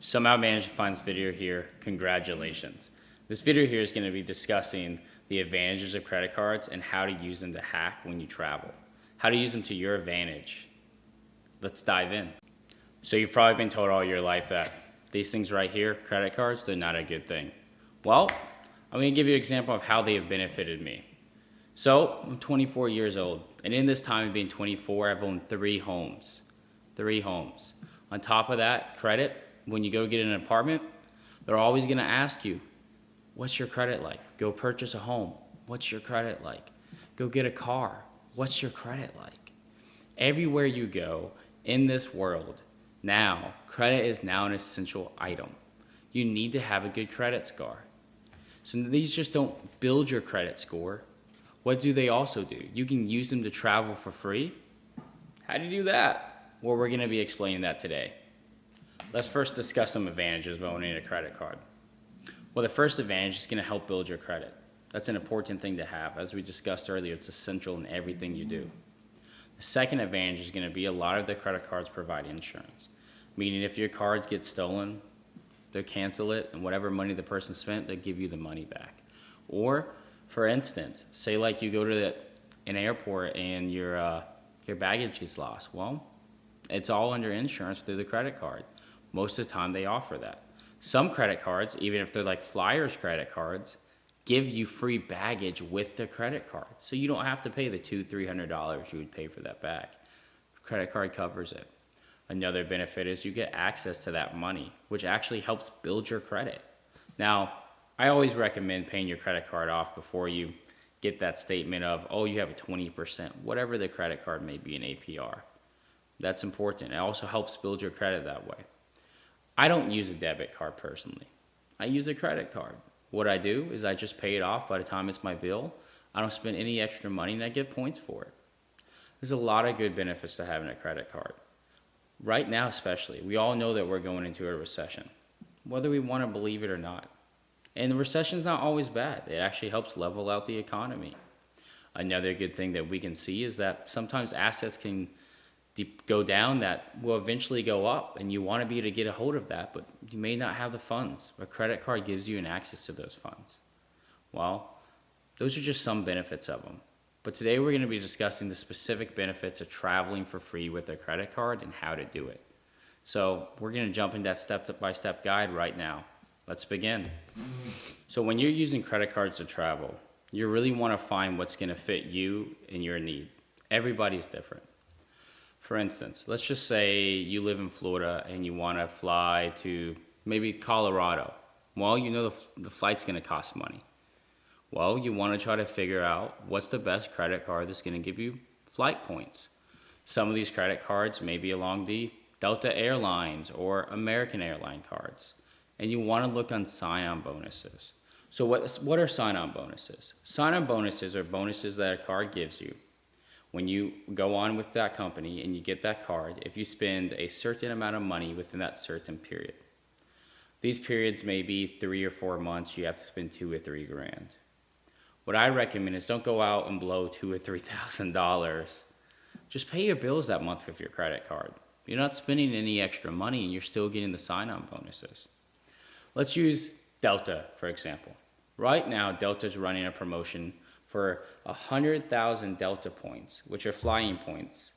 Somehow managed to find this video here. Congratulations. This video here is going to be discussing the advantages of credit cards and how to use them to hack when you travel. How to use them to your advantage. Let's dive in. So you've probably been told all your life that these things right here, credit cards, they're not a good thing. Well, I'm going to give you an example of how they have benefited me. So I'm 24 years old, and in this time of being 24, I've owned 3 homes. 3 homes. On top of that, credit, when you go get an apartment, they're always going to ask you, what's your credit like? Go purchase a home. What's your credit like? Go get a car. What's your credit like? Everywhere you go in this world, now, credit is now an essential item. You need to have a good credit score. So these just don't build your credit score. What do they also do? You can use them to travel for free. How do you do that? Well, we're going to be explaining that today. Let's first discuss some advantages of owning a credit card. Well, the first advantage is going to help build your credit. That's an important thing to have. As we discussed earlier, it's essential in everything you do. The second advantage is going to be a lot of the credit cards provide insurance, meaning if your cards get stolen, they'll cancel it, and whatever money the person spent, they'll give you the money back. Or, for instance, say like you go to an airport and your baggage gets lost. Well, it's all under insurance through the credit card. Most of the time they offer that. Some credit cards, even if they're like Flyers credit cards, give you free baggage with the credit card. So you don't have to pay the $200-300 you would pay for that bag. Credit card covers it. Another benefit is you get access to that money, which actually helps build your credit. Now, I always recommend paying your credit card off before you get that statement of, oh, you have a 20%, whatever the credit card may be in APR. That's important. It also helps build your credit that way. I don't use a debit card personally. I use a credit card. What I do is I just pay it off by the time it's my bill. I don't spend any extra money and I get points for it. There's a lot of good benefits to having a credit card. Right now especially, we all know that we're going into a recession, whether we want to believe it or not. And the recession's not always bad. It actually helps level out the economy. Another good thing that we can see is that sometimes assets can go down that will eventually go up, and you want to be able to get a hold of that, but you may not have the funds. A credit card gives you an access to those funds. Well, those are just some benefits of them. But today we're going to be discussing the specific benefits of traveling for free with a credit card and how to do it. So we're going to jump into that step-by-step guide right now. Let's begin. So when you're using credit cards to travel, you really want to find what's going to fit you and your need. Everybody's different. For instance, let's just say you live in Florida and you want to fly to maybe Colorado. Well, you know the flight's going to cost money. Well, you want to try to figure out what's the best credit card that's going to give you flight points. Some of these credit cards may be along the Delta Airlines or American Airline cards. And you want to look on sign-on bonuses. So what are sign-on bonuses? Sign-on bonuses are bonuses that a card gives you when you go on with that company and you get that card if you spend a certain amount of money within that certain period. These periods may be 3 or 4 months. You have to spend $2 or $3 grand. What I recommend is don't go out and blow $2,000 or $3,000. Just pay your bills that month with your credit card. You're not spending any extra money and you're still getting the sign-on bonuses. Let's use Delta, for example. Right now, Delta's running a promotion for 100,000 Delta points, which are flying points,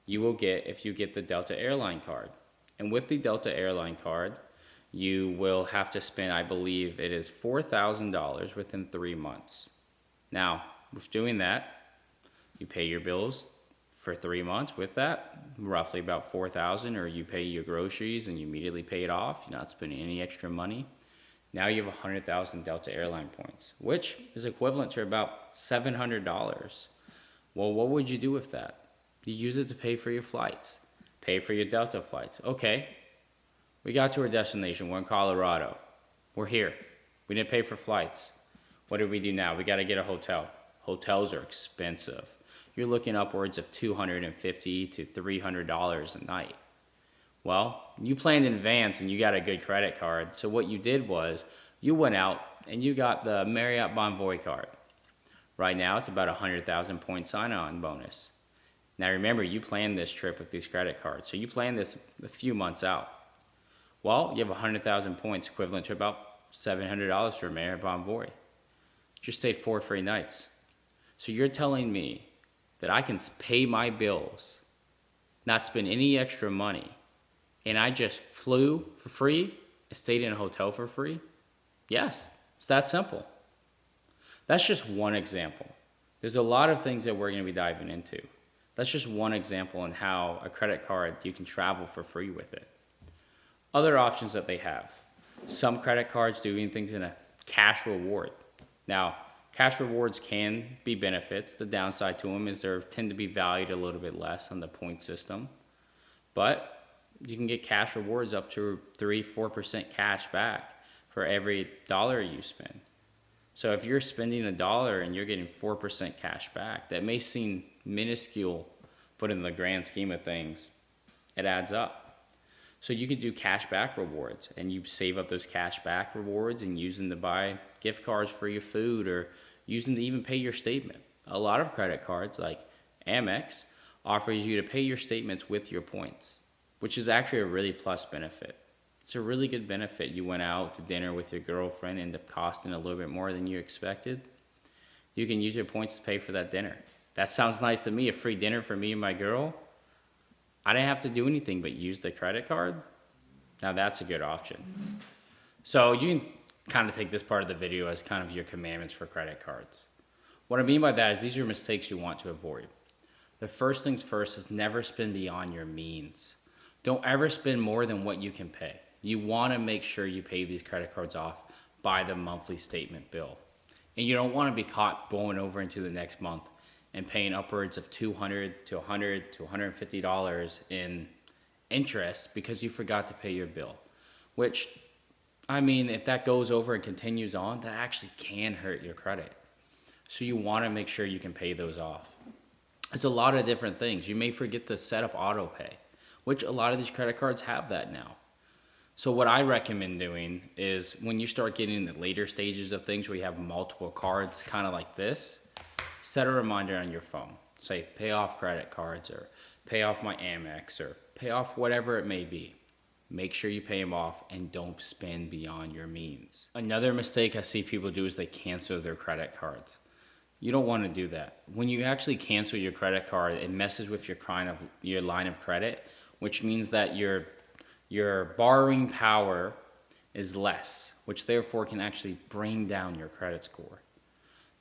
you will get if you get the Delta Airline card. And with the Delta Airline card, you will have to spend, I believe it is $4,000 within 3 months. Now, with doing that, you pay your bills for 3 months with that, roughly about $4,000, or you pay your groceries and you immediately pay it off. You're not spending any extra money. Now you have 100,000 Delta Airline points, which is equivalent to about $700. Well, what would you do with that? You use it to pay for your flights, pay for your Delta flights. Okay, we got to our destination. We're in Colorado. We're here. We didn't pay for flights. What do we do now? We got to get a hotel. Hotels are expensive. You're looking upwards of $250 to $300 a night. Well, you planned in advance and you got a good credit card. So what you did was you went out and you got the Marriott BONBOY card. Right now it's about 100,000 point sign-on bonus. Now remember, you planned this trip with these credit cards. So you planned this a few months out. Well, you have 100,000 points, equivalent to about $700 for Marriott BONBOY. Just stayed 4 free nights. So you're telling me that I can pay my bills, not spend any extra money, and I just flew for free, stayed in a hotel for free? Yes, it's that simple. That's just one example. There's a lot of things that we're going to be diving into. That's just one example on how a credit card, you can travel for free with it. Other options that they have. Some credit cards doing things in a cash reward. Now, cash rewards can be benefits. The downside to them is they tend to be valued a little bit less on the point system. But you can get cash rewards up to 3-4% cash back for every dollar you spend. So if you're spending $1 and you're getting 4% cash back, that may seem minuscule, but in the grand scheme of things, it adds up. So you could do cash back rewards, and you save up those cash back rewards and use them to buy gift cards for your food, or use them to even pay your statement. A lot of credit cards like Amex offers you to pay your statements with your points, which is actually a really plus benefit. It's a really good benefit. You went out to dinner with your girlfriend, ended up costing a little bit more than you expected. You can use your points to pay for that dinner. That sounds nice to me, a free dinner for me and my girl. I didn't have to do anything but use the credit card. Now that's a good option. So you can kind of take this part of the video as kind of your commandments for credit cards. What I mean by that is these are mistakes you want to avoid. The first things first is never spend beyond your means. Don't ever spend more than what you can pay. You want to make sure you pay these credit cards off by the monthly statement bill. And you don't want to be caught going over into the next month and paying upwards of $200 to $100 to $150 in interest because you forgot to pay your bill. Which, I mean, if that goes over and continues on, that actually can hurt your credit. So you want to make sure you can pay those off. It's a lot of different things. You may forget to set up auto pay, which a lot of these credit cards have that now. So what I recommend doing is when you start getting in the later stages of things where you have multiple cards kind of like this, set a reminder on your phone. Say, pay off credit cards, or pay off my Amex, or pay off whatever it may be. Make sure you pay them off and don't spend beyond your means. Another mistake I see people do is they cancel their credit cards. You don't want to do that. When you actually cancel your credit card, it messes with your line of credit, which means that your borrowing power is less, which therefore can actually bring down your credit score.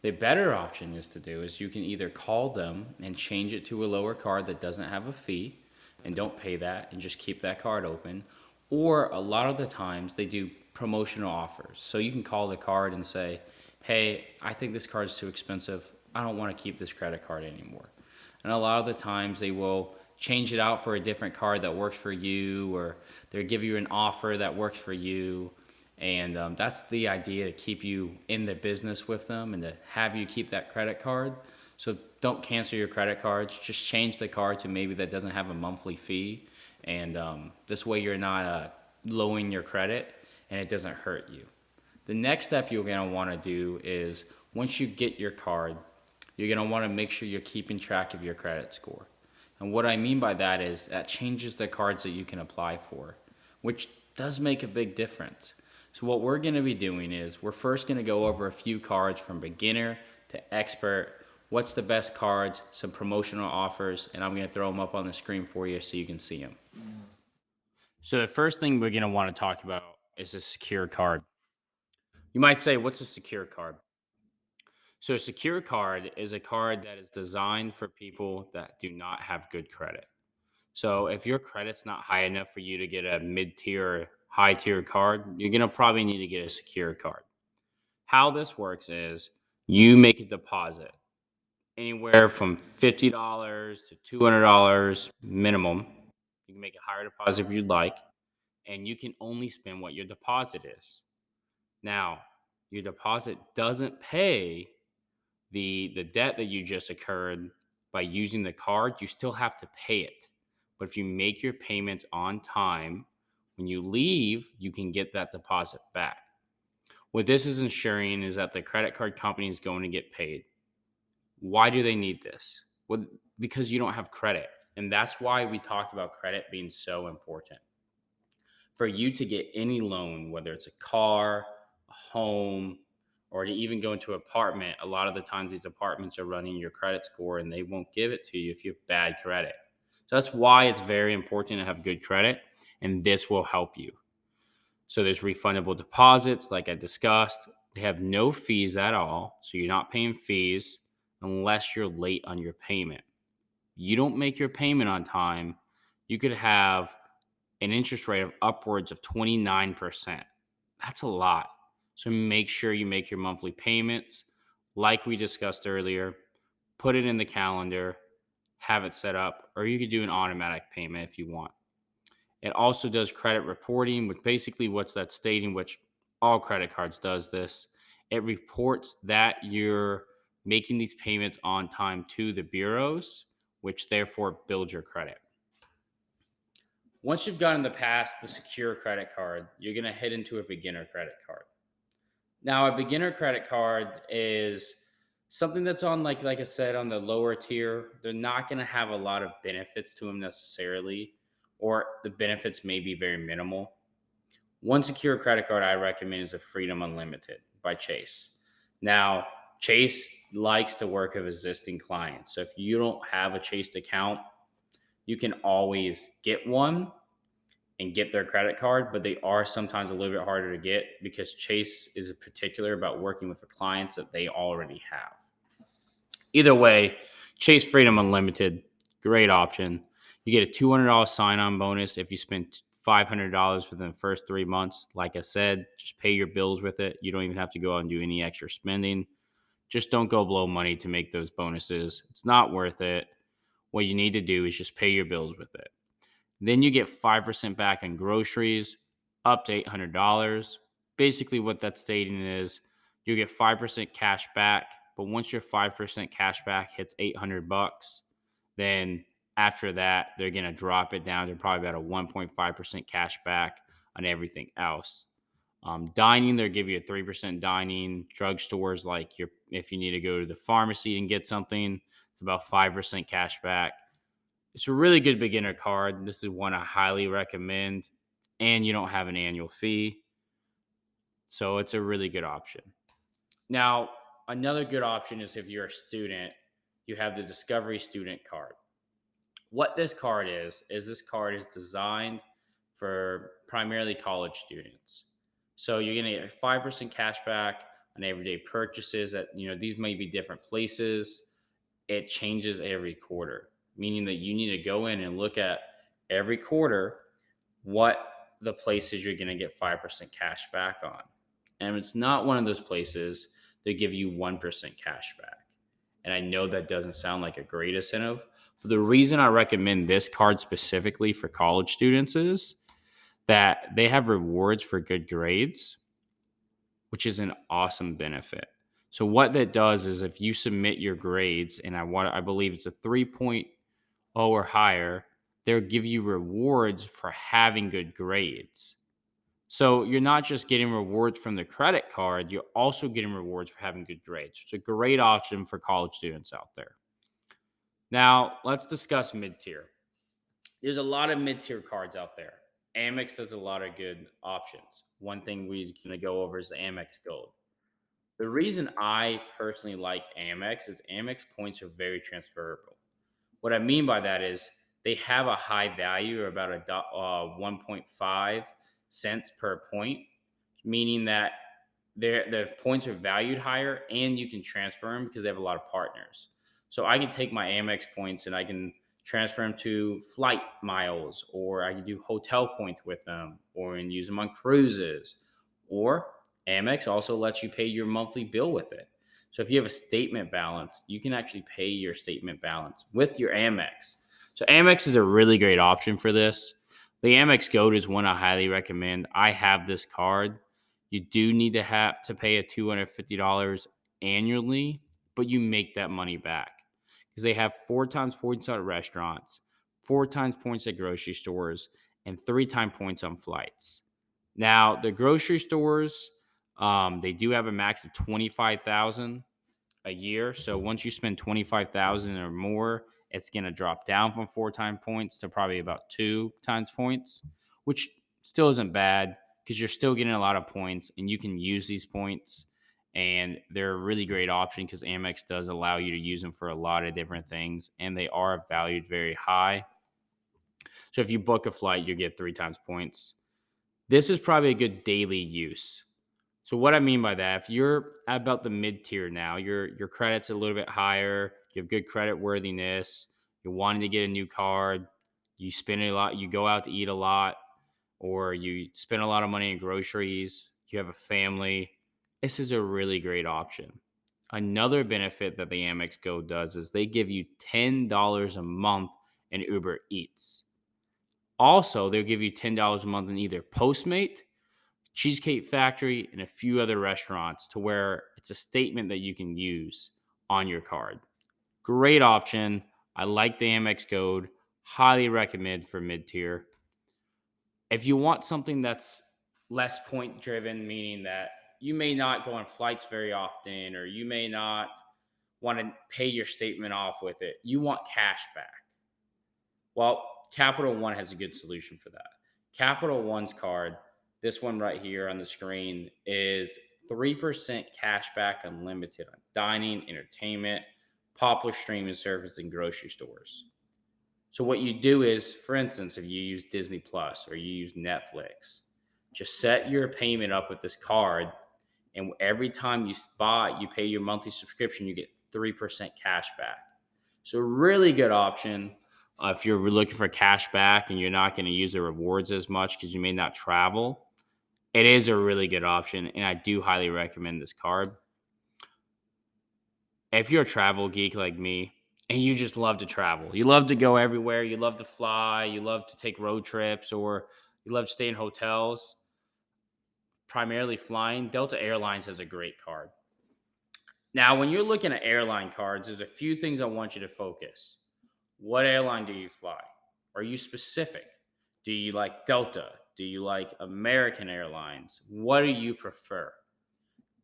The better option is you can either call them and change it to a lower card that doesn't have a fee and don't pay that and just keep that card open. Or a lot of the times they do promotional offers. So you can call the card and say, hey, I think this card's too expensive. I don't want to keep this credit card anymore. And a lot of the times they will change it out for a different card that works for you, or they'll give you an offer that works for you. And that's the idea, to keep you in the business with them and to have you keep that credit card. So don't cancel your credit cards. Just change the card to maybe that doesn't have a monthly fee. And this way you're not lowering your credit and it doesn't hurt you. The next step you're going to want to do is once you get your card, you're going to want to make sure you're keeping track of your credit score. And what I mean by that is that changes the cards that you can apply for, which does make a big difference. So what we're going to be doing is we're first going to go over a few cards from beginner to expert. What's the best cards, some promotional offers, and I'm going to throw them up on the screen for you so you can see them. So the first thing we're going to want to talk about is a secure card. You might say, what's a secure card? So a secure card is a card that is designed for people that do not have good credit. So if your credit's not high enough for you to get a mid-tier, high-tier card, you're going to probably need to get a secure card. How this works is you make a deposit anywhere from $50 to $200 minimum. You can make a higher deposit if you'd like, and you can only spend what your deposit is. Now, your deposit doesn't pay the debt that you just incurred by using the card. You still have to pay it. But if you make your payments on time, when you leave, you can get that deposit back. What this is ensuring is that the credit card company is going to get paid. Why do they need this? Well, because you don't have credit. And that's why we talked about credit being so important. for you to get any loan, whether it's a car, a home, or to even go into an apartment, a lot of the times these apartments are running your credit score and they won't give it to you if you have bad credit. So that's why it's very important to have good credit, and this will help you. So there's refundable deposits, like I discussed. They have no fees at all, so you're not paying fees unless you're late on your payment. You don't make your payment on time, you could have an interest rate of upwards of 29%. That's a lot. So make sure you make your monthly payments like we discussed earlier. Put it in the calendar, have it set up, or you could do an automatic payment if you want. It also does credit reporting, which basically what's that stating, which all credit cards does this. It reports that you're making these payments on time to the bureaus, which therefore builds your credit. Once you've gotten past the secure credit card, you're going to head into a beginner credit card. Now, a beginner credit card is something that's on, like I said, on the lower tier. They're not going to have a lot of benefits to them necessarily, or the benefits may be very minimal. One secure credit card I recommend is a Freedom Unlimited by Chase. Now, Chase likes to work with existing clients. So if you don't have a Chase account, you can always get one and get their credit card, but they are sometimes a little bit harder to get because Chase is particular about working with the clients that they already have. Either way, Chase Freedom Unlimited, great option. You get a $200 sign-on bonus if you spend $500 within the first 3 months. Like I said, just pay your bills with it. You don't even have to go out and do any extra spending. Just don't go blow money to make those bonuses. It's not worth it. What you need to do is just pay your bills with it. Then you get 5% back on groceries, up to $800. Basically, what that's stating is you get 5% cash back, but once your 5% cash back hits $800, then after that, they're going to drop it down to probably about a 1.5% cash back on everything else. Dining, they'll give you a 3% dining. Drugstores, like if you need to go to the pharmacy and get something, it's about 5% cash back. It's a really good beginner card. This is one I highly recommend, and you don't have an annual fee. So it's a really good option. Now, another good option is if you're a student, you have the Discovery Student Card. What this card is this card is designed for primarily college students. So you're going to get 5% cash back on everyday purchases at, these may be different places. It changes every quarter, meaning that you need to go in and look at every quarter what the places you're going to get 5% cash back on. And if it's not one of those places, they give you 1% cash back. And I know that doesn't sound like a great incentive, but the reason I recommend this card specifically for college students is that they have rewards for good grades, which is an awesome benefit. So what that does is if you submit your grades, and I believe it's a 3.0 or higher, they'll give you rewards for having good grades. So you're not just getting rewards from the credit card, you're also getting rewards for having good grades. It's a great option for college students out there. Now, let's discuss mid-tier. There's a lot of mid-tier cards out there. Amex has a lot of good options. One thing we're going to go over is the Amex Gold. The reason I personally like Amex is Amex points are very transferable. What I mean by that is they have a high value, about 1.5 cents per point, meaning that the points are valued higher and you can transfer them because they have a lot of partners. So I can take my Amex points and I can transfer them to flight miles, or I can do hotel points with them, or and use them on cruises. Or Amex also lets you pay your monthly bill with it. So if you have a statement balance, you can actually pay your statement balance with your Amex. So Amex is a really great option for this. The Amex Gold is one I highly recommend. I have this card. You do need to have to pay a $250 annually, but you make that money back because they have 4 times points at restaurants, 4 times points at grocery stores, and 3 times points on flights. Now, the grocery stores, they do have a max of 25,000 a year. So once you spend 25,000 or more, it's going to drop down from 4 times points to probably about 2 times points, which Still isn't bad because you're still getting a lot of points and you can use these points. And they're a really great option because Amex does allow you to use them for a lot of different things and they are valued very high. So if you book a flight, you get 3 times points. This is probably a good daily use. So what I mean by that, if you're at about the mid tier now, your credit's a little bit higher, you have good credit worthiness, you're wanting to get a new card, you spend a lot, you go out to eat a lot, or you spend a lot of money in groceries, you have a family, this is a really great option. Another benefit that the Amex Go does is they give you $10 a month in Uber Eats. Also, they'll give you $10 a month in either Postmate, Cheesecake Factory, and a few other restaurants to where it's a statement that you can use on your card. Great option. I like the Amex code. Highly recommend for mid tier. If you want something that's less point driven, meaning that you may not go on flights very often, or you may not want to pay your statement off with it, you want cash back. Well, Capital One has a good solution for that. Capital One's card, this one right here on the screen, is 3% cash back unlimited on dining, entertainment, popular streaming service, and grocery stores. So what you do is, for instance, if you use Disney Plus or you use Netflix, just set your payment up with this card, and every time you pay your monthly subscription, you get 3% cash back. So really good option if you're looking for cash back and you're not going to use the rewards as much because you may not travel. It is a really good option, and I do highly recommend this card. If you're a travel geek like me and you just love to travel, you love to go everywhere, you love to fly, you love to take road trips, or you love to stay in hotels, primarily flying, Delta Airlines has a great card. Now, when you're looking at airline cards, there's a few things I want you to focus. What airline do you fly? Are you specific? Do you like Delta? Do you like American Airlines? What do you prefer?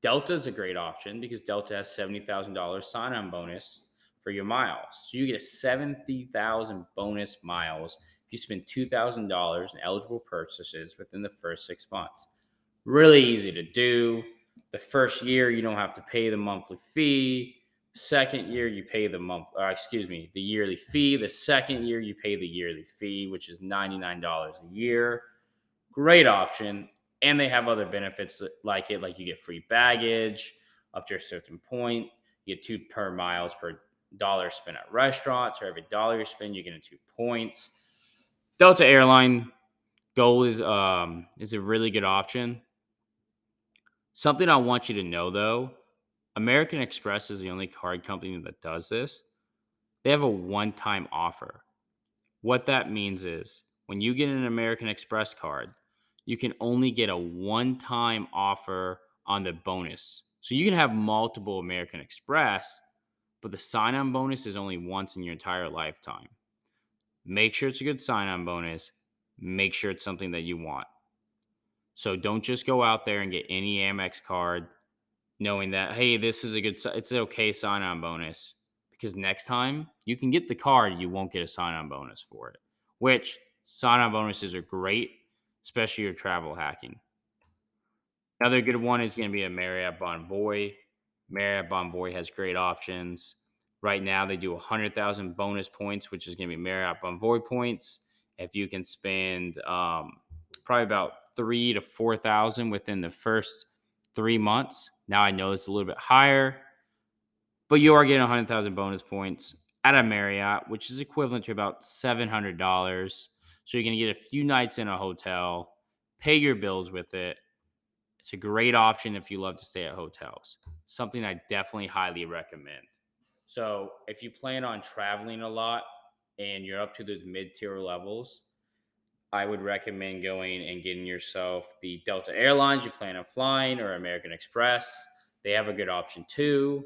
Delta is a great option because Delta has $70,000 sign-on bonus for your miles. So you get a 70,000 bonus miles if you spend $2,000 in eligible purchases within the first 6 months. Really easy to do. The first year, you don't have to pay the monthly fee. Second year, you pay the yearly fee. The second year, you pay the yearly fee, which is $99 a year. Great option. And they have other benefits like it, like you get free baggage up to a certain point. You get 2 per miles per dollar spent at restaurants, or every dollar you spend, you get 2 points. Delta Airline Gold is a really good option. Something I want you to know, though, American Express is the only card company that does this. They have a one-time offer. What that means is when you get an American Express card, you can only get a one-time offer on the bonus. So you can have multiple American Express, but the sign-on bonus is only once in your entire lifetime. Make sure it's a good sign-on bonus. Make sure it's something that you want. So don't just go out there and get any Amex card knowing that, hey, this is it's an okay sign-on bonus, because next time you can get the card, you won't get a sign-on bonus for it, which sign-on bonuses are great, especially your travel hacking. Another good one is going to be a Marriott BONBOY. Marriott BONBOY has great options. Right now, they do 100,000 bonus points, which is going to be Marriott BONBOY points. If you can spend probably about 3,000 to 4,000 within the first 3 months. Now I know it's a little bit higher, but you are getting 100,000 bonus points at a Marriott, which is equivalent to about $700. So you're going to get a few nights in a hotel, pay your bills with it. It's a great option if you love to stay at hotels. Something I definitely highly recommend. So if you plan on traveling a lot and you're up to those mid-tier levels, I would recommend going and getting yourself the Delta Airlines you plan on flying, or American Express. They have a good option too.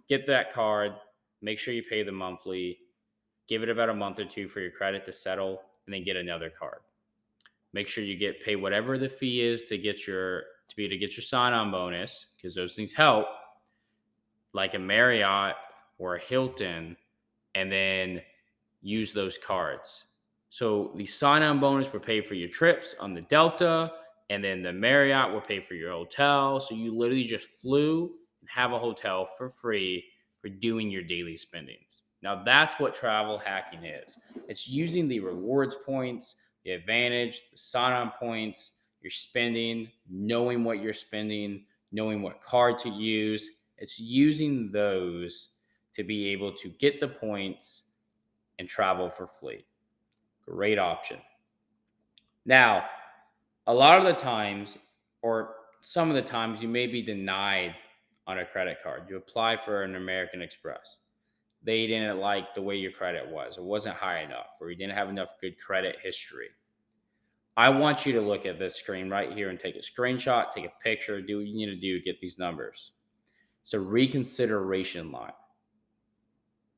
Get that card. Make sure you pay the monthly. Give it about a month or two for your credit to settle, and then get another card. Make sure you pay whatever the fee is to get your sign-on bonus, because those things help, like a Marriott or a Hilton, and then use those cards. So the sign-on bonus will pay for your trips on the Delta, and then the Marriott will pay for your hotel. So you literally just flew and have a hotel for free for doing your daily spendings. Now that's what travel hacking is. It's using the rewards points, the advantage, the sign-on points, your spending, knowing what you're spending, knowing what card to use. It's using those to be able to get the points and travel for free. Great option. Now, a lot of the times, or some of the times, you may be denied on a credit card. You apply for an American Express. They didn't like the way your credit was. It wasn't high enough, or you didn't have enough good credit history. I want you to look at this screen right here and take a screenshot, take a picture, do what you need to do to get these numbers. It's a reconsideration line.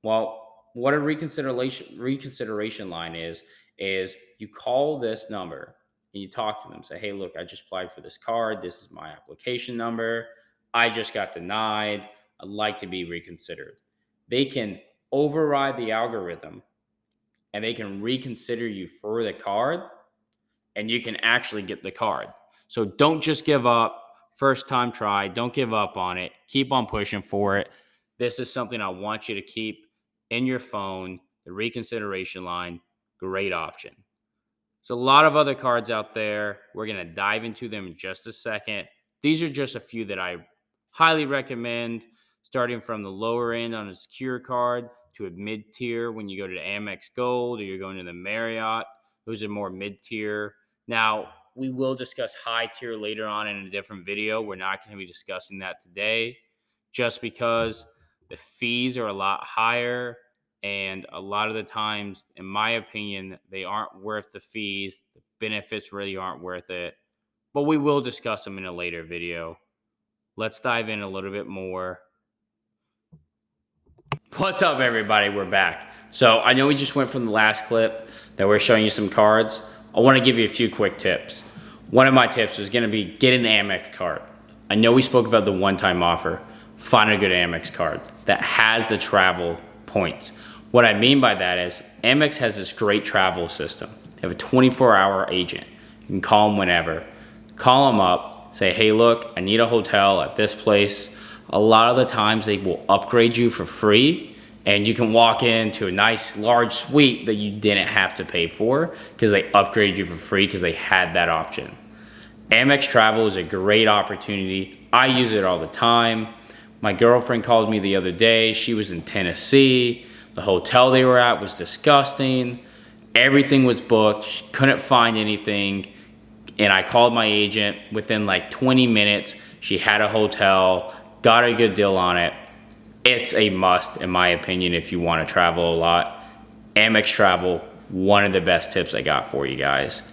Well, what a reconsideration line is you call this number and you talk to them. Say, hey, look, I just applied for this card. This is my application number. I just got denied. I'd like to be reconsidered. They can override the algorithm and they can reconsider you for the card, and you can actually get the card. So don't just give up. First time try. Don't give up on it. Keep on pushing for it. This is something I want you to keep in your phone. The reconsideration line, great option. There's a lot of other cards out there. We're going to dive into them in just a second. These are just a few that I highly recommend, starting from the lower end on a secure card to a mid-tier when you go to the Amex Gold or you're going to the Marriott. Those are more mid-tier. Now, we will discuss high tier later on in a different video. We're not going to be discussing that today just because the fees are a lot higher, and a lot of the times, in my opinion, they aren't worth the fees. The benefits really aren't worth it, but we will discuss them in a later video. Let's dive in a little bit more. What's up, everybody? We're back. So I know we just went from the last clip that we're showing you some cards. I want to give you a few quick tips. One of my tips is going to be get an Amex card. I know we spoke about the one-time offer. Find a good Amex card that has the travel points. What I mean by that is Amex has this great travel system. They have a 24-hour agent. You can call them whenever. Call them up, say, hey, look, I need a hotel at this place. A lot of the times they will upgrade you for free, and you can walk into a nice large suite that you didn't have to pay for because they upgraded you for free because they had that option. Amex Travel is a great opportunity. I use it all the time. My girlfriend called me the other day. She was in Tennessee. The hotel they were at was disgusting. Everything was booked. She couldn't find anything. And I called my agent. Within like 20 minutes, she had a hotel, got a good deal on it. It's a must, in my opinion, if you want to travel a lot. Amex Travel, one of the best tips I got for you guys.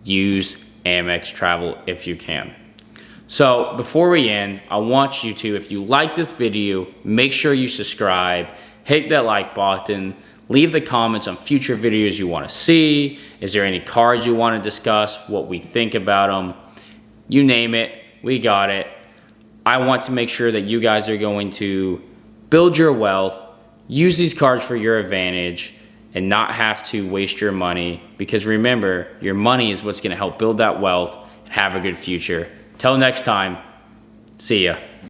Use Amex Travel if you can. So before we end, I want you to, if you like this video, make sure you subscribe, hit that like button, leave the comments on future videos you want to see. Is there any cards you want to discuss, what we think about them? You name it, we got it. I want to make sure that you guys are going to build your wealth, use these cards for your advantage, and not have to waste your money, because remember, your money is what's going to help build that wealth and have a good future. Till next time, see ya.